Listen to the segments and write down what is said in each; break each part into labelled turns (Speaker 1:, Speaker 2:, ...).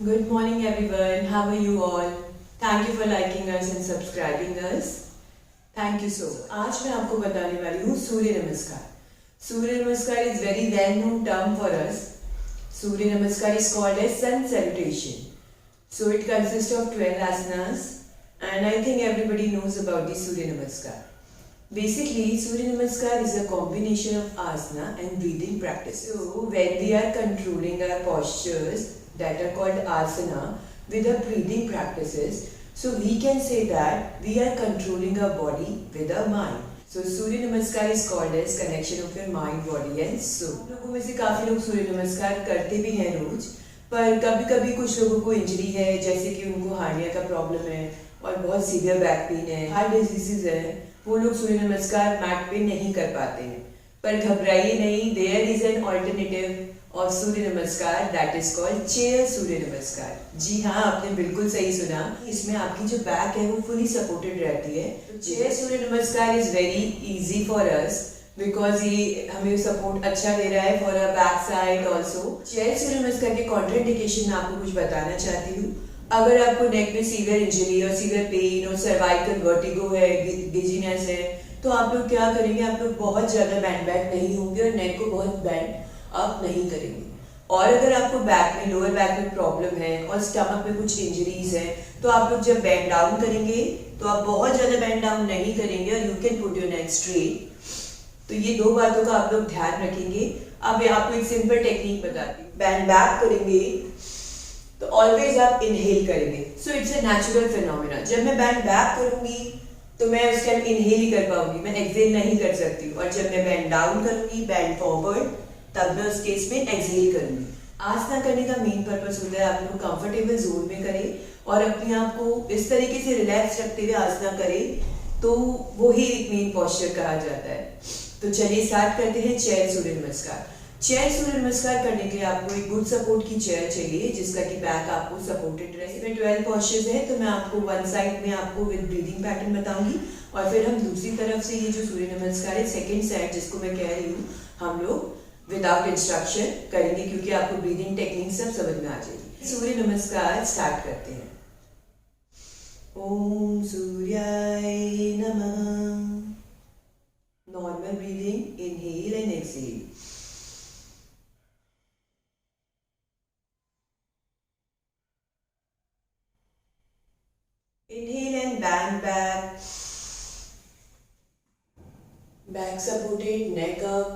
Speaker 1: Good morning everyone. How are you all? Thank you for liking us and subscribing us. Thank you so much. आज मैं आपको बताने वाली हूँ सूर्य नमस्कार. सूर्य नमस्कार is very well known term for us. सूर्य नमस्कार is called as sun salutation. So it consists of 12 asanas and I think everybody knows about the Surya Namaskar. Basically, Surya Namaskar is a combination of asana and breathing practice. So when we are controlling our postures that are called asana with the breathing practices, so we can say that we are controlling our body with our mind. So Surya Namaskar is called as connection of your mind, body and soul. लोगों में से काफी लोग सूर्य नमस्कार करते भी हैं रोज, पर कभी कभी कुछ लोगों को इंजरी है, जैसे कि उनको हार्निया का प्रॉब्लम है और बहुत सीवियर बैक पेन है, हार्ट डिजीजेस है, वो लोग सूर्य नमस्कार मैट पे नहीं कर पाते हैं. पर घबराइए नहीं, there is an alternative of Surya Namaskar that is called chair Surya Namaskar. जी हाँ, आपने बिल्कुल सही सुना. इसमें आपकी जो बैक है वो फुली सपोर्टेड रहती है. तो chair Surya Namaskar is very easy for us because ये हमें सपोर्ट अच्छा दे रहा है for a back side also. Chair Surya Namaskar के कॉन्ट्राइंडिकेशन में आपको कुछ बताना चाहती हूँ. अगर आपको नेक में सीवियर इंजरी और सीवियर पेन और सर्वाइकल वर्टिगो है, गिजीनेस है, तो आप लोग क्या करेंगे, आप लोग बहुत ज़्यादा बैंड बैक नहीं होंगे और नेक को बहुत बैंड अप नहीं करेंगे. और अगर आपको बैक में, लोअर बैक में प्रॉब्लम है और स्टमक में कुछ इंजरीज है, तो आप लोग जब बैंड डाउन करेंगे तो आप बहुत ज़्यादा बैंड डाउन नहीं करेंगे और you can put your neck straight. तो ये दो बातों का आप लोग ध्यान रखेंगे. अब मैं आपको एक सिंपल टेक्निक बताती हूँ. बैंड बैक करेंगे तो ऑलवेज आप इनहेल करेंगे. So it's a natural phenomena. जब मैं बैंड बैक करूंगी तो मैं उस टाइम इनहेल ही कर पाऊंगी, मैं एक्सहेल नहीं कर सकती हूँ. और जब मैं बैंड डाउन करूंगी, बैंड फॉरवर्ड, तब मैं उस केस में एक्सहेल करूंगी. आसना करने का मेन पर्पस होता है आप लोग कंफर्टेबल जोन में करें और अपने आप को इस तरीके से रिलैक्स रखते हुए आसना करें, तो वो ही एक मेन पोस्चर कहा जाता है. तो चलिए स्टार्ट करते हैं चेयर सूर्य नमस्कार. चेयर सूर्य नमस्कार करने के लिए आपको एक गुड सपोर्ट की चेयर चाहिए जिसका कि बैक आपको सपोर्टेड रहे. इसमें 12 पोस्चर्स है, तो मैं आपको वन साइड में आपको विद ब्रीदिंग पैटर्न बताऊंगी और फिर हम दूसरी तरफ से ये जो सूर्य नमस्कार है सेकंड साइड जिसको मैं कह रही हूँ, हम लोग विदाउट इंस्ट्रक्शन करेंगे क्योंकि आपको ब्रीदिंग टेक्निक सब समझ में आ जाएगी. सूर्य नमस्कार स्टार्ट करते हैं. ओम सूर्याय नमः. Normal breathing, inhale and exhale. Inhale and bend back. Back supported, neck up.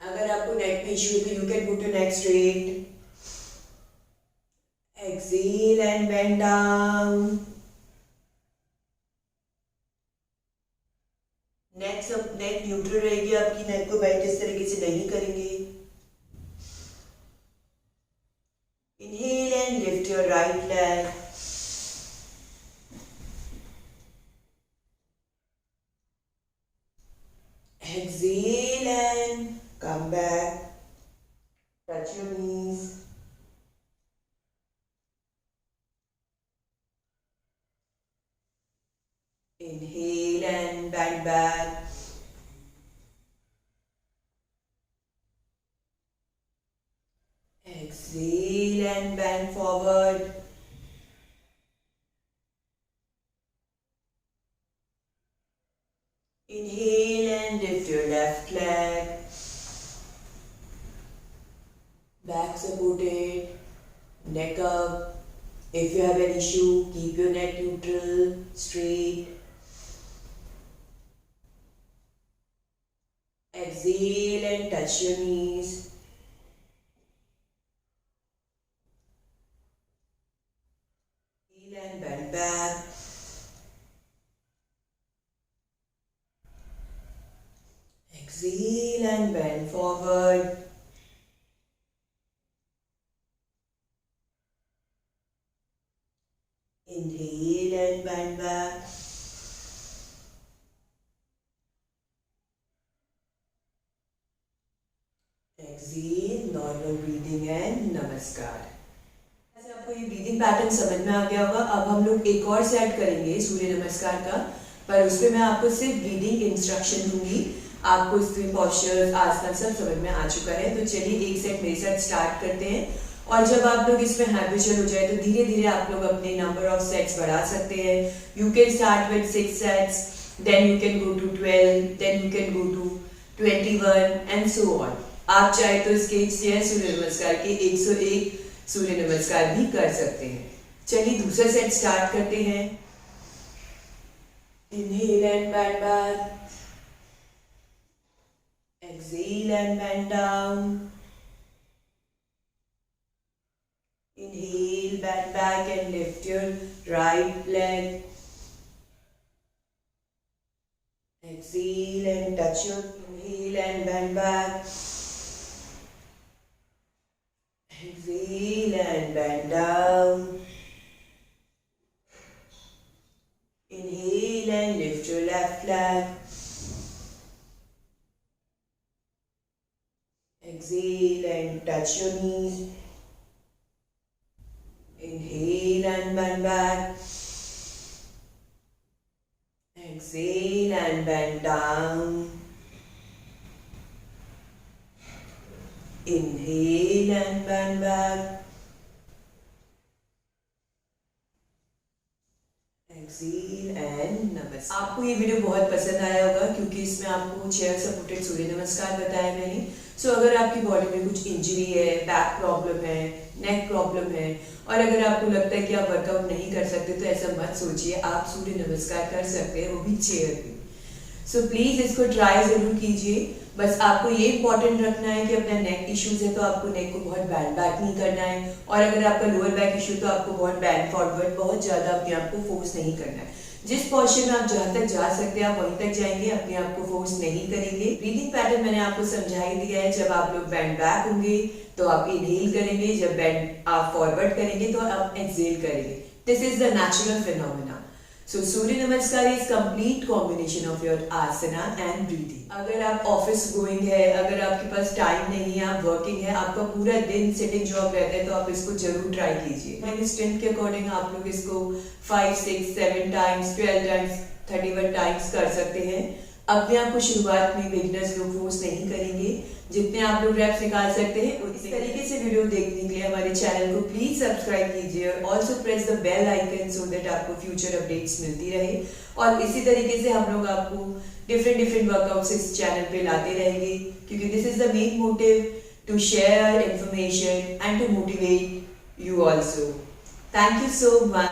Speaker 1: अगर आपको नेक में इश्यू है तो you can put your neck straight. Exhale and bend down. Neck neutral रहेगी आपकी, नेक को बेंड इस तरीके से नहीं करेंगे. Inhale and lift your right leg. Exhale and come back. Touch your knees. Inhale and bend back. Exhale and bend forward. Inhale and lift your left leg. Back supported, neck up. If you have an issue, keep your neck neutral, straight. Exhale and touch your knees. Inhale and bend back. Exhale and bend forward. Inhale and bend back. Exhale, normal breathing and namaskar. ऐसे आपको ये breathing pattern समझ में आ गया होगा. अब हम लोग एक और सेट करेंगे सूर्य नमस्कार का, पर उसमें मैं आपको सिर्फ ब्रीदिंग इंस्ट्रक्शन दूंगी. आपको इसमें पोस्चर्स, आसन सब समझ में आ चुका है. तो चलिए एक सेट मेरे साथ स्टार्ट करते हैं और जब आप लोग इसमें हैबिचुअल हो जाए तो धीरे धीरे आप लोग अपने नंबर ऑफ सेट्स बढ़ा सकते हैं. You can start with 6 sets, then you can go to 12, then you can go to 21 and so on. आप चाहे तो इसके सूर्य नमस्कार के 101 सूर्य नमस्कार भी कर सकते हैं. चलिए दूसरा सेट स्टार्ट करते हैं. Inhale and bend back. Exhale and bend down. Inhale, bend back and lift your right leg. Exhale and touch your inhale and bend back. Exhale and bend down. Inhale and lift your left leg. Exhale and touch your knees. Inhale and bend back. Exhale and bend down. Inhale and bend back. Exhale and नमस्कार. आपको ये video बहुत पसंद आया होगा क्योंकि इसमें आपको चेयर सपोर्टेड सूर्य नमस्कार बताया मैंने. सो अगर आपकी बॉडी में कुछ इंजरी है, बैक प्रॉब्लम है, नेक प्रॉब्लम है और अगर आपको लगता है कि आप वर्कआउट नहीं कर सकते तो ऐसा मत सोचिए, आप सूर्य नमस्कार कर सकते हैं, वो भी चेयर पे. सो प्लीज इसको ट्राई जरूर कीजिए. बस आपको ये इंपॉर्टेंट रखना है कि अपना नेक इश्यूज है तो आपको नेक को बहुत बैंड बैक नहीं करना है, और अगर आपका लोअर बैक इशू तो आपको बहुत बैंड फॉरवर्ड, बहुत ज्यादा अपने आप को फोर्स नहीं करना है. जिस पोर्शन में आप जहां तक जा सकते हैं आप वहीं तक जाएंगे, अपने आप को फोर्स नहीं करेंगे. ब्रीदिंग पैटर्न मैंने आपको समझा ही दिया है. जब आप लोग बैंड बैक होंगे तो आप इनहेल करेंगे, जब बैंड आप फॉरवर्ड करेंगे तो आप एक्सहेल करेंगे. This is the natural phenomena. So सूर्य नमस्कार is complete combination of your asana and breathing. अगर आप ऑफिस गोइंग है, अगर आपके पास टाइम नहीं है, आप वर्किंग है, आपका पूरा दिन सिटिंग जॉब रहता है तो आप इसको जरूर ट्राई कीजिए. मेरी स्ट्रेंथ के अकॉर्डिंग आप लोग इसको 5, 6, 7 टाइम्स, 12 टाइम्स, 31 टाइम्स कर सकते हैं. अपने आप को शुरुआत में बिगिनर्स लोग फोर्स नहीं करेंगे. जितने आप लोग रैप्स निकाल सकते हैं इस तरीके से वीडियो देखने के लिए हमारे चैनल को प्लीज सब्सक्राइब कीजिए और also press the bell icon so that आपको फ्यूचर अपडेट्स मिलती रहे. और इसी तरीके से हम लोग आपको डिफरेंट वर्कआउट्स इस चैनल पे लाते रहेंगे क्योंकि this is the main motive to share information and to motivate you also. Thank you so much.